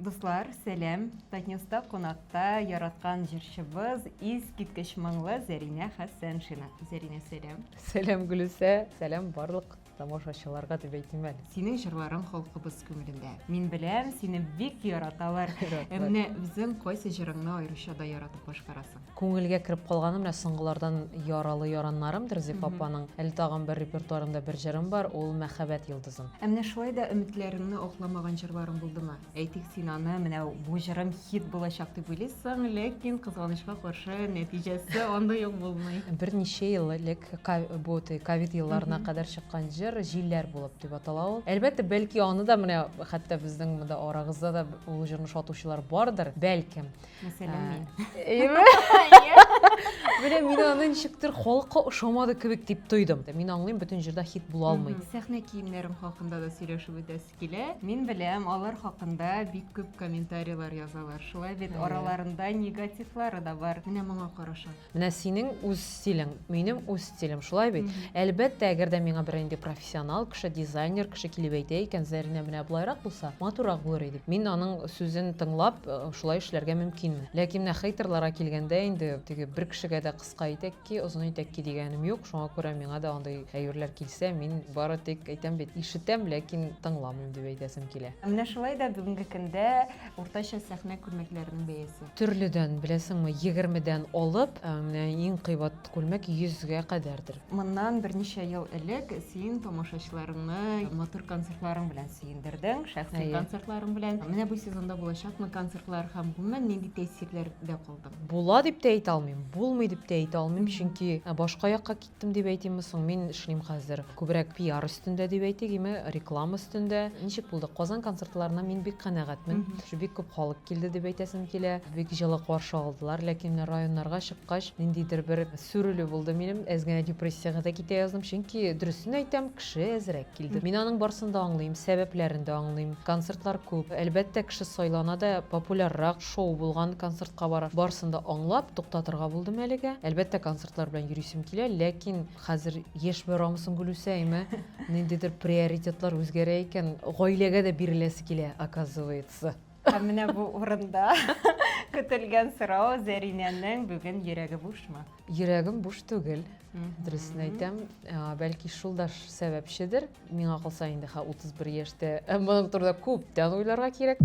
Дуслар, сәлем. Татнюста қонақта яраткан жыршыбыз искиткеч маңлы Зәрине Хәсәншина. Зәрине, сәлем. Сәлем Гүлүсә, сәлем барлык тамашачыларга дип әйтим әле. Синең җырларың халкыбыз күңелендә. Мин беләм, сине бик яраталар. Әмма үзең кайсы җырыңны аеруча да яратып башкарасың? Күңелгә кирип калганым менә соңгылардан яралы яраннарымдыр Зиф апаның. Әле тагын бер репертуарымда бер җырым бар, ул Мәхәббәт йолдызым. Әмма шулай да өметләреңне акламаган җырларың булдымы? Әйтик, син аны менә бу җырым хит булачак дип уйлыйсың, ләкин кызганычка каршы нәтиҗәсе андай ук булмый. Берничә ел элек ковид елларына кадәр чыккан җыр Җилләр булып дип атала ул. Әлбәттә, бәлки аны да менә хәтта безнең монда арагызда да ул җырны шатучылар бардыр, бәлкем. Мәсәлән, мин. Менә мин аны ничектер халыкка ошамады кебек дип тойдым. Мин аңлыйм, бөтен җырда хит була алмый. Сәхнә киемнәрем хакында да сөйләшеп үтәсе килә. Мин беләм, алар хакында бик күп комментарийлар язалар. Шулай бит араларында негативлары да бар. Менә моңа караша. Менә синең үз стилең, минем үз стилем, шулай бит. Әлбәттә, әгәр дә миңа бер инде профессионал кеше, дизайнер кеше килеп әйтә икән, Зәринә менә булайрак булса, матурак булыр иде. Мин аның сүзен тыңлап, шулай эшләргә мөмкинмен. Ләкин менә хейтерларга килгәндә инде теге бер кешегә дә кыска итәк ки, озын итәк ки дигәнем юк. Шуңа күрә миңа да андай әйберләр килсә, мин бары тик әйтәм бит, ишетәм, ләкин тыңламыйм дип әйтәсем килә. Менә шулай да бүгенге көндә уртача сәхнә күрмәкләренең бәясе. Төрледән, беләсеңме, 20дән алып, менә иң кыйбат күлмәк 100гә кадәрдер. Моннан берничә ел элек син тамашачыларыңны матур концертларың белән сөендердең, шәхси концертларың белән. Менә бу сезонда булачакмы концертлар һәм гомумән нинди тәэсирләрдә калдың? Була дип тә әйтә алмыйм, булмый дип тә әйтә алмыйм, чөнки башка якка киттем дип әйтимме соң, мин эшлим хәзер күбрәк пиар өстендә дип әйтегеме, реклама өстендә. Ничек булды? Казан концертларына мин бик канәгатьмен. Бик күп халык килде дип әйтәсем килә. Бик җылы каршы алдылар, ләкин районнарга чыккач, ниндидер бер сүрелү булды минем. Әзгәнә депрессиягә да китә яздым, чөнки дөресен әйтәм, кеше әзрәк килде. Мин аның барсын да аңлыйм, сәбәпләрен дә аңлыйм. Концертлар күп. Әлбәттә, кеше сайлана да популяррак шоу булган концертка бара. Барсын да аңлап, туктатырга булдым әлегә. Әлбәттә, концертлар белән йөрисем килә, ләкин хәзер яшь барамысын Гүлүсәйме, ниндидер приоритетлар үзгәрә икән, гаиләгә дә биреләсе килә, оказывается. Һәм менә бу урында көтелгән сорау: Зәринәнең бүген йөрәге бушмы? Йөрәгем буш түгел. Дөресен әйтәм, бәлки шул да сәбәпчедер. Миңа калса инде 31 яшьтә, моның турында күптән уйларга кирәк.